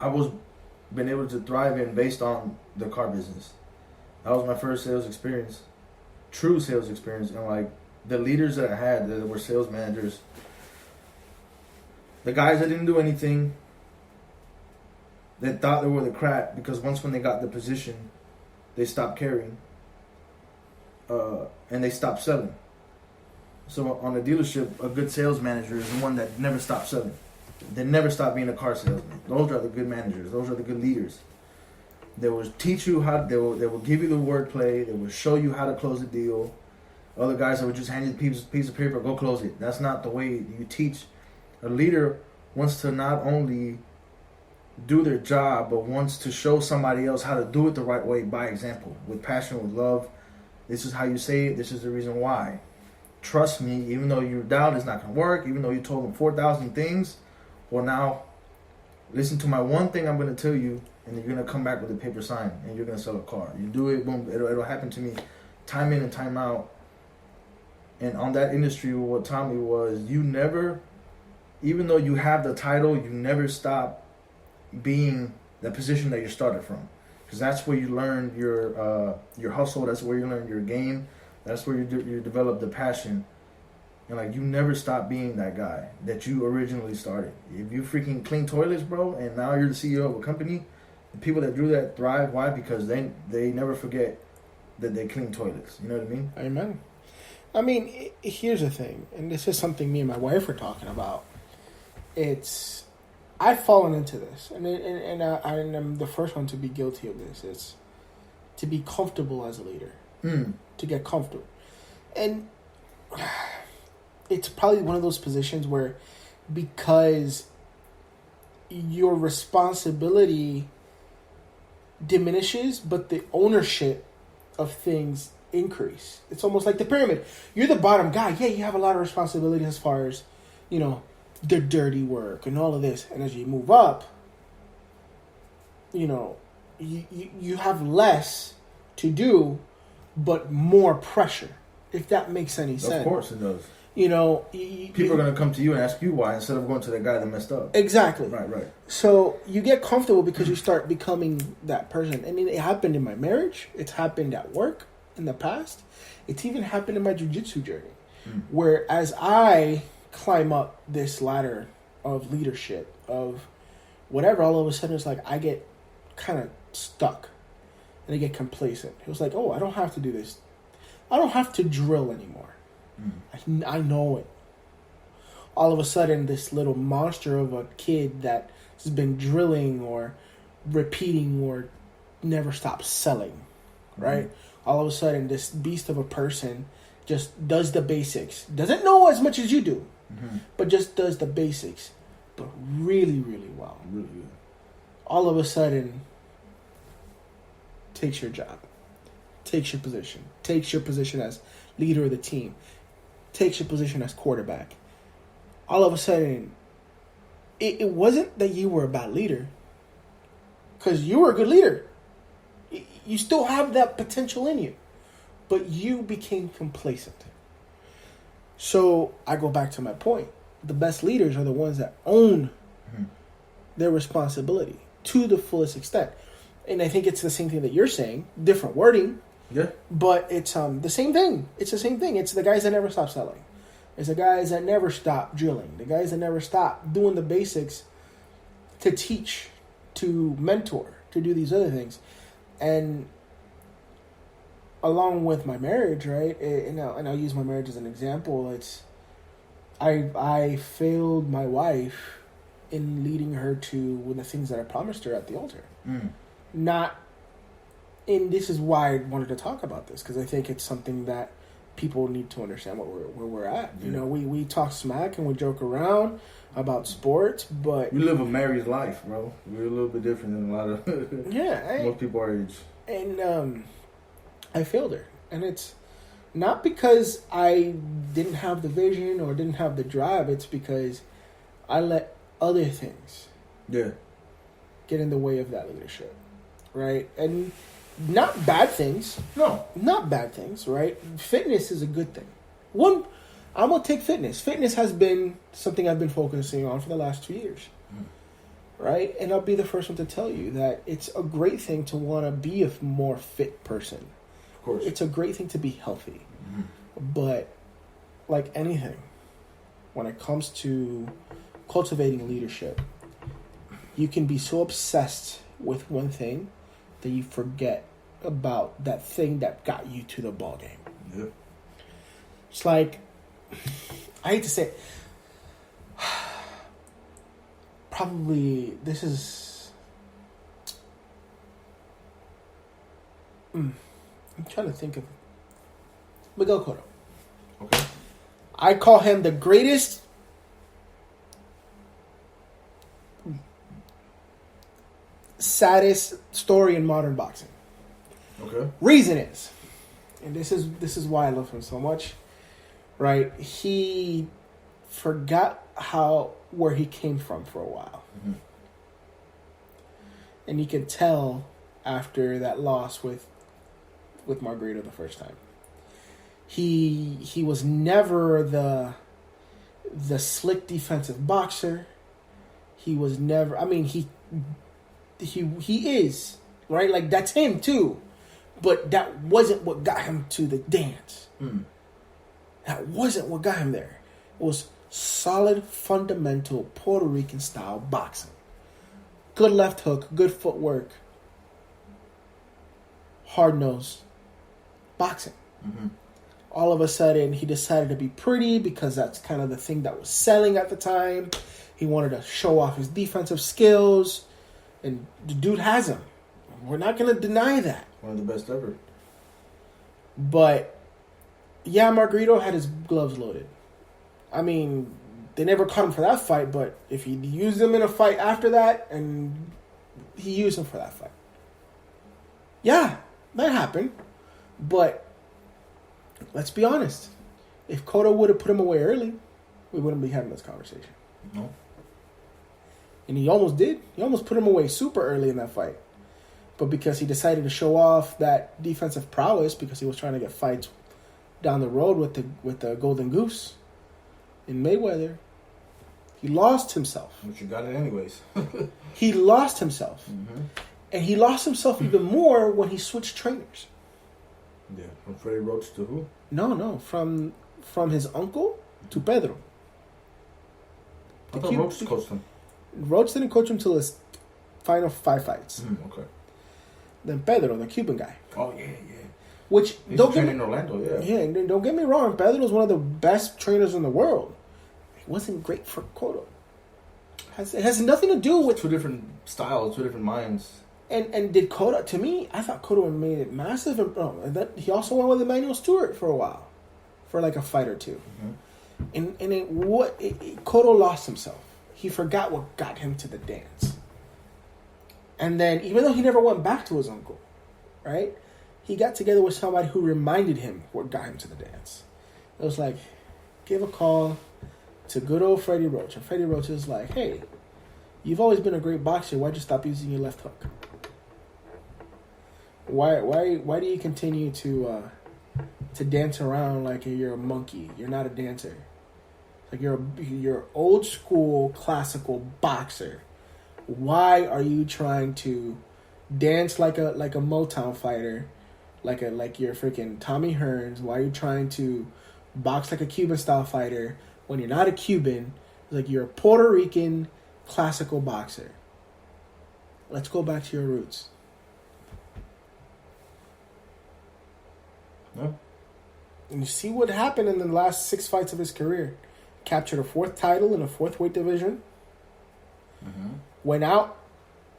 I was been able to thrive in based on the car business. That was my first sales experience, true sales experience, and like the leaders that I had that were sales managers, the guys that didn't do anything, that thought they were the crap because once when they got the position, they stopped caring, and they stopped selling. So on a dealership, a good sales manager is the one that never stops selling. They never stop being a car salesman. Those are the good managers. Those are the good leaders. They will teach you how. They will give you the wordplay. They will show you how to close the deal. Other guys that would just hand you the piece of paper, go close it. That's not the way you teach. A leader wants to not only do their job, but wants to show somebody else how to do it the right way by example, with passion, with love. This is how you say it. This is the reason why. Trust me, even though you doubt it's not going to work, even though you told them 4,000 things, well, now listen to my one thing I'm going to tell you, and you're going to come back with a paper sign, and you're going to sell a car. You do it, boom, it'll happen to me time in and time out. And on that industry, what taught me was you never, even though you have the title, you never stop being the position that you started from. Because that's where you learn your hustle, that's where you learn your game, that's where you develop the passion. And like you never stop being that guy that you originally started. If you freaking clean toilets, bro, and now you're the CEO of a company, the people that do that thrive. Why? Because they never forget that they clean toilets. You know what I mean? Amen. I mean, here's the thing, and this is something me and my wife were talking about. I've fallen into this, and I'm the first one to be guilty of this. It's to be comfortable as a leader, to get comfortable, and it's probably one of those positions where, because your responsibility diminishes, but the ownership of things increase. It's almost like the pyramid. You're the bottom guy. Yeah, you have a lot of responsibility as far as, the dirty work and all of this. And as you move up, you have less to do, but more pressure, if that makes any sense. Of course it does. People are going to come to you and ask you why instead of going to the guy that messed up. Exactly. Right. So you get comfortable because you start becoming that person. And it happened in my marriage. It's happened at work in the past. It's even happened in my jiu-jitsu journey. Where as I climb up this ladder of leadership, of whatever, all of a sudden it's like I get kind of stuck. And I get complacent. It was like, oh, I don't have to do this. I don't have to drill anymore. I know it. All of a sudden, this little monster of a kid that has been drilling or repeating or never stops selling, right? All of a sudden, this beast of a person just does the basics. Doesn't know as much as you do, but just does the basics, but really, really well. Really good. All of a sudden, takes your job, takes your position as leader of the team, takes your position as quarterback. All of a sudden, it wasn't that you were a bad leader, because you were a good leader. You still have that potential in you, but you became complacent. So I go back to my point. The best leaders are the ones that own their responsibility to the fullest extent. And I think it's the same thing that you're saying, different wording. Yeah. But it's the same thing. It's the same thing. It's the guys that never stop selling. It's the guys that never stop drilling. The guys that never stop doing the basics to teach, to mentor, to do these other things. And along with my marriage, right? And I'll use my marriage as an example. I failed my wife in leading her to the things that I promised her at the altar. And this is why I wanted to talk about this, because I think it's something that people need to understand where we're at. Yeah. We talk smack and we joke around about sports, but we live a married life, bro. We're a little bit different than a lot of most people our age. And I failed her, and it's not because I didn't have the vision or didn't have the drive. It's because I let other things get in the way of that leadership, right? And not bad things. No. Not bad things, right? Fitness is a good thing. I'm going to take fitness. Fitness has been something I've been focusing on for the last 2 years. right? And I'll be the first one to tell you that it's a great thing to want to be a more fit person. Of course. It's a great thing to be healthy. But like anything, when it comes to cultivating leadership, you can be so obsessed with one thing that you forget about that thing that got you to the ball game. Yeah. It's like, I hate to say it, probably this is, I'm trying to think of Miguel Cotto. Okay. I call him the greatest saddest story in modern boxing. Okay. Reason is, and this is why I love him so much, right? He forgot where he came from for a while. And you can tell after that loss with Margarito the first time. He was never the slick defensive boxer. He was never, I mean, he is, right? Like, that's him too. But that wasn't what got him to the dance. That wasn't what got him there. It was solid, fundamental Puerto Rican style boxing. Good left hook, good footwork, hard-nosed boxing. All of a sudden, he decided to be pretty because that's kind of the thing that was selling at the time. He wanted to show off his defensive skills. And the dude has them. We're not going to deny that. One of the best ever. But, yeah, Margarito had his gloves loaded. I mean, they never caught him for that fight, but if he used them in a fight after that, and he used them for that fight. Yeah, that happened. But, let's be honest. If Cotto would have put him away early, we wouldn't be having this conversation. No. And he almost did. He almost put him away super early in that fight. But because he decided to show off that defensive prowess, because he was trying to get fights down the road with the Golden Goose in Mayweather, he lost himself. But you got it anyways. He lost himself. And he lost himself even more when he switched trainers. Yeah, from Freddie Roach to who? No, from his uncle to Pedro. I thought Roach coached him. Roach didn't coach him till his final 5 fights. Okay. Then Pedro, the Cuban guy. Oh, yeah. Which, He's don't get training me, in Orlando, yeah. Yeah, and don't get me wrong. Pedro was one of the best trainers in the world. He wasn't great for Cotto. It has nothing to do with... Two different styles, two different minds. And did Cotto... To me, I thought Cotto made it massive. And that he also went with Emmanuel Stewart for a while. For like a fight or two. And Cotto lost himself. He forgot what got him to the dance. And then, even though he never went back to his uncle, right? He got together with somebody who reminded him what got him to the dance. It was like, give a call to good old Freddie Roach. And Freddie Roach is like, hey, you've always been a great boxer. Why'd you stop using your left hook? Why do you continue to dance around like you're a monkey? You're not a dancer. Like you're old school classical boxer. Why are you trying to dance like a Motown fighter, like you're freaking Tommy Hearns? Why are you trying to box like a Cuban style fighter when you're not a Cuban? Like you're a Puerto Rican classical boxer. Let's go back to your roots. Yeah. And you see what happened in the last 6 fights of his career. Captured a 4th title in a 4th weight division. Went out,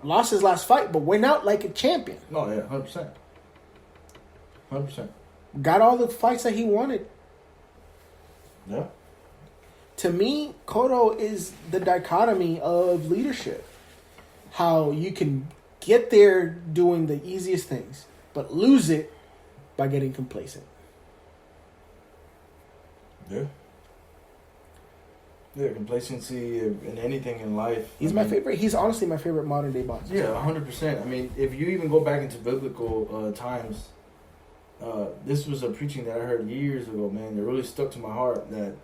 lost his last fight, but went out like a champion. Oh, yeah, 100%. 100%. Got all the fights that he wanted. Yeah. To me, Cotto is the dichotomy of leadership. How you can get there doing the easiest things, but lose it by getting complacent. Yeah. Yeah, complacency in anything in life. He's my favorite. He's honestly my favorite modern day boxer. Yeah, 100%. I mean, if you even go back into biblical times, this was a preaching that I heard years ago, man. That really stuck to my heart. That,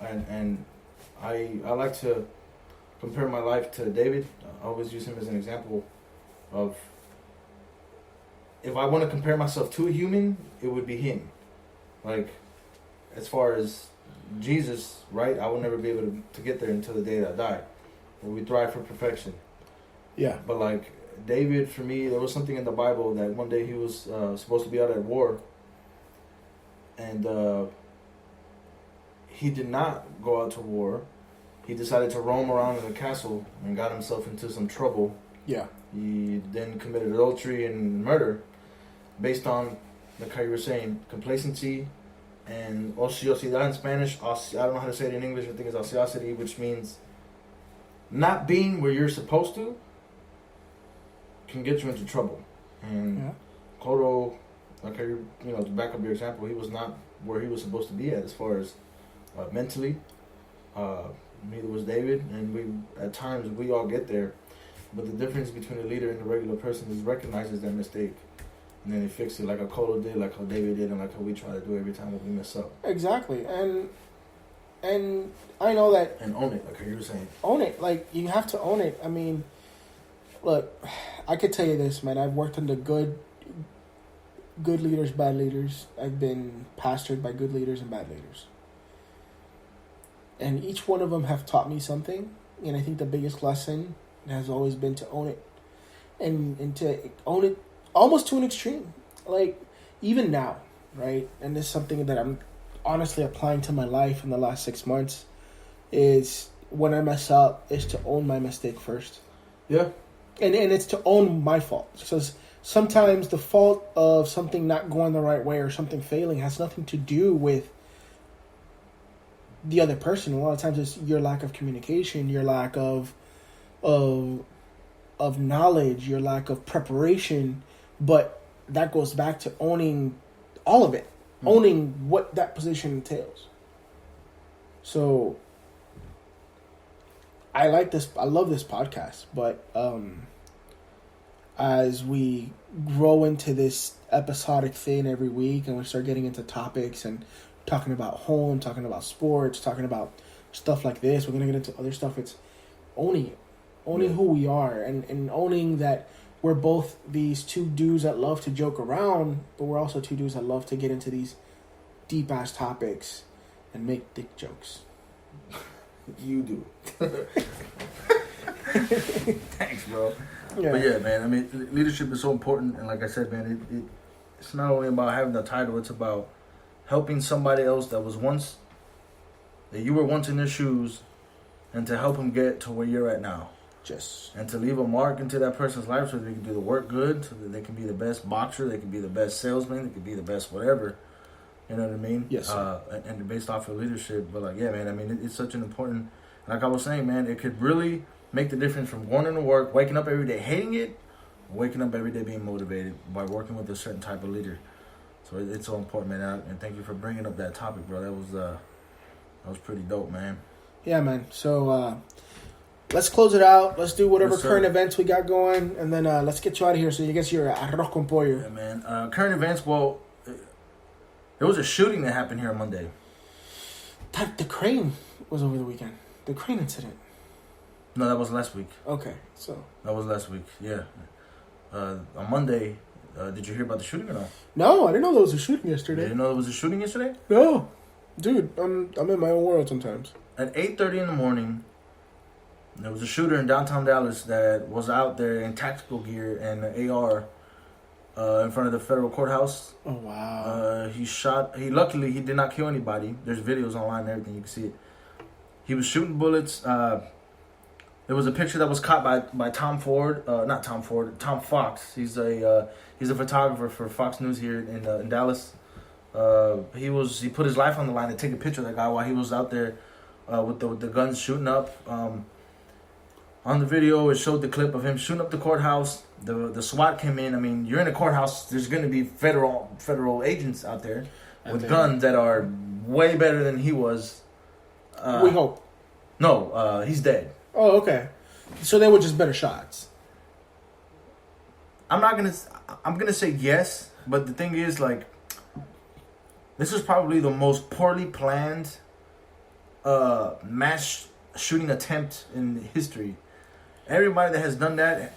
and I like to compare my life to David, I always use him as an example of if I want to compare myself to a human, it would be him. Like, as far as Jesus, right? I will never be able to get there until the day that I die. But we thrive for perfection. Yeah. But like David, for me, there was something in the Bible that one day he was supposed to be out at war, and he did not go out to war. He decided to roam around in the castle and got himself into some trouble. Yeah. He then committed adultery and murder based on, like how you were saying, complacency and ociosidad in Spanish. I don't know how to say it in English. I think it's ociosity, which means not being where you're supposed to can get you into trouble. And Coro, like how to back up your example, he was not where he was supposed to be at as far as mentally. Neither was David, and at times we all get there. But the difference between a leader and a regular person is recognizes their mistake, and then they fix it, like how Coro did, like how David did, and like how we try to do every time that we mess up. Exactly, and I know that. And own it, like how you were saying. Own it, like you have to own it. I mean, look, I could tell you this, man. I've worked under good leaders, bad leaders. I've been pastored by good leaders and bad leaders. And each one of them have taught me something. And I think the biggest lesson has always been to own it. And to own it almost to an extreme. Like, even now, right? And this is something that I'm honestly applying to my life in the last 6 months. Is when I mess up, is to own my mistake first. Yeah. And it's to own my fault. Because sometimes the fault of something not going the right way or something failing has nothing to do with the other person. A lot of times it's your lack of communication, your lack of knowledge, your lack of preparation. But that goes back to owning all of it, owning what that position entails. So I like this. I love this podcast, but as we grow into this episodic thing every week, and we start getting into topics and talking about home, talking about sports, talking about stuff like this, we're gonna get into other stuff. It's owning it, owning who we are, and owning that we're both these two dudes that love to joke around, but we're also two dudes that love to get into these deep ass topics and make dick jokes. You do. Thanks, bro. Yeah. But yeah, man, I mean, leadership is so important. And like I said, man, it's not only about having the title, it's about helping somebody else that you were once in their shoes, and to help them get to where you're at now. Just. And to leave a mark into that person's life so they can do the work good, so that they can be the best boxer, they can be the best salesman, they can be the best whatever. You know what I mean? Yes. And based off of leadership. But like, yeah, man, I mean, it's such an important, like I was saying, man, it could really make the difference from going into work, waking up every day hating it, waking up every day being motivated by working with a certain type of leader. So it's so important, man. And thank you for bringing up that topic, bro. That was pretty dope, man. Yeah, man. So let's close it out. Let's do whatever Yes, sir. current events we got going, and then let's get you out of here so you get your arroz con pollo. Yeah, man. Current events, well, there was a shooting that happened here on Monday. The crane was over the weekend. The crane incident. No, that was last week. Okay, so. That was last week, yeah. On Monday, did you hear about the shooting or no? No, I didn't know there was a shooting You yesterday. didn't know there was a shooting yesterday? No. Dude, I'm in my own world sometimes. At 8:30 in the morning, there was a shooter in downtown Dallas that was out there in tactical gear and an AR in front of the federal courthouse. Oh, wow. He luckily, he did not kill anybody. There's videos online and everything, you can see it. He was shooting bullets. There was a picture that was caught by Tom Fox. He's a photographer for Fox News here in Dallas. He put his life on the line to take a picture of that guy while he was out there with the guns shooting up. On the video, it showed the clip of him shooting up the courthouse. The SWAT came in. I mean, you're in a courthouse. There's going to be federal agents out there with guns that are way better than he was. We hope. No, he's dead. Oh, okay. So they were just better shots. I'm gonna say yes, but the thing is, like, this is probably the most poorly planned mass shooting attempt in history. Everybody that has done that